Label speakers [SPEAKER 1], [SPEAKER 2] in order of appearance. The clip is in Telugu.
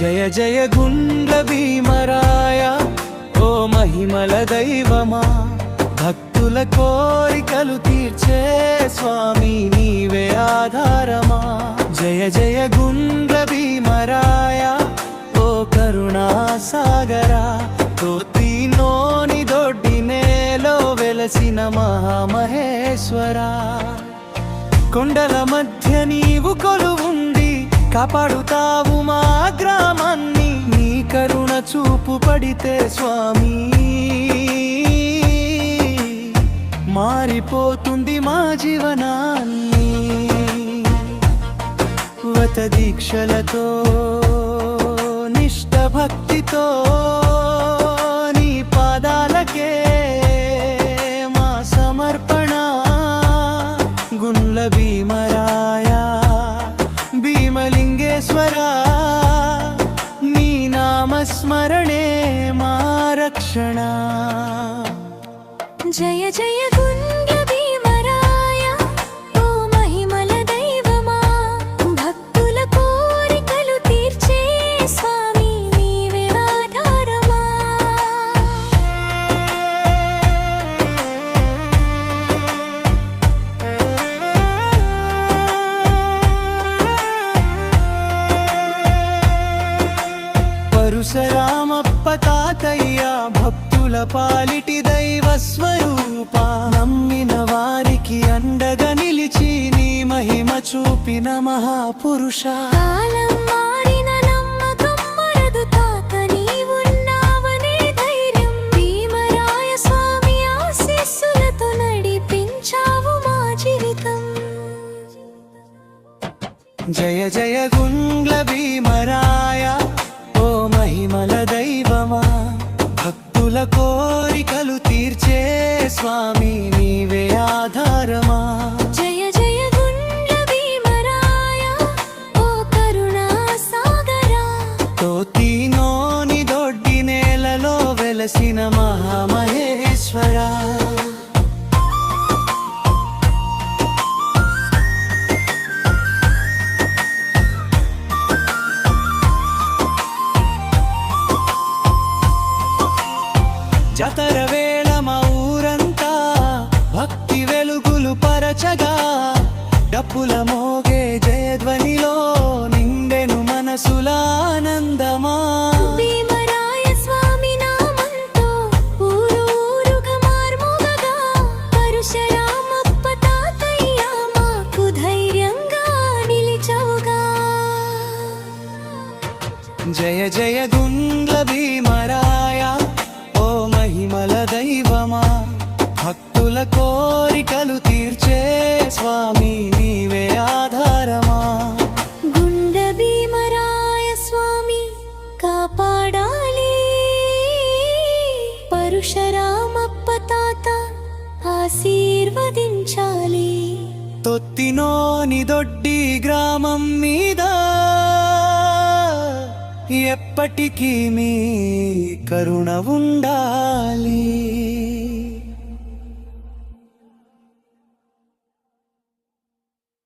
[SPEAKER 1] జయ జయ గుండ్ల భీమరాయ ఓ మహిమల దైవమా, భక్తుల కోరికలు తీర్చే స్వామి నీవే ఆధారమా. జయ జయ గుండ్ల భీమరాయ ఓ కరుణా సాగరా, తోతినోని దొడ్డి నేలో వెలసిన మహామహేశ్వరా. కొండల మధ్య నీవు కొలువుండి కాపాడుతావు మా గ్రామాన్ని, నీ కరుణ చూపు పడితే స్వామి మారిపోతుంది మా జీవనాన్ని. వ్రత దీక్షలతో నిష్ట భక్తితో నీ పాదాలకే మా సమర్పణ. గుండ్ల భీమరాయ భీమలింగేశ్వరా, నీ నామస్మరణే మా రక్షణ.
[SPEAKER 2] జయ జయ గుండ్ల భీమరాయ ఓ మహిమల దైవమా, భక్తుల కోరికలు తీర్చే స్వామి నీవే ఆధారమా.
[SPEAKER 1] పరశురామప్ప తాతయ్య భక్తుల పాలిటి దైవ స్వరూప, నమ్మిన వారికి అండగా నిలిచి నీ మహిమ చూపిన మహాపురుష.
[SPEAKER 2] కాలం మారిన నమ్మకం మరదు తాత, నీవున్నావనే ధైర్యం. భీమరాయ స్వామి ఆశీస్సులతో నడిపించావు మా జీవితం.
[SPEAKER 1] జయ జయ గుండ్ల భీమరాయ ఓ మహిమల దైవమా, భక్తుల కోరికలు తీర్చే స్వామి నీవే ఆధారమా.
[SPEAKER 2] జయ జయ గుండ్ల భీమరాయ ఓ కరుణా సాగరా,
[SPEAKER 1] తోతినోని దొడ్డి నేలలో వెలసిన మహామహేశ్వరా. జాతర వేళ మా ఊరంతా భక్తి వెలుగులు పరచగా, డప్పుల మోగే జయధ్వనిలో నిండెను మనసుల ఆనందమా.
[SPEAKER 2] భీమరాయ స్వామి నామంతో ఊరు ఊరుగా మార్మోగగా, పరశురామప్ప తాతయ్య మాకు ధైర్యంగా నిలిచవుగా.
[SPEAKER 1] జయ జయ గుండ్ల భీమరాయ ఓ మహిమల దైవమా, భక్తుల కోరికలు తీర్చే స్వామి నీవే ఆధారమా.
[SPEAKER 2] గుండ్ల భీమరాయ స్వామి కాపాడాలి, పరశురామప్ప తాత ఆశీర్వదించాలి.
[SPEAKER 1] తొత్తినోని దొడ్డి గ్రామం మీద ఎప్పటికీ మీ కరుణ ఉండాలి.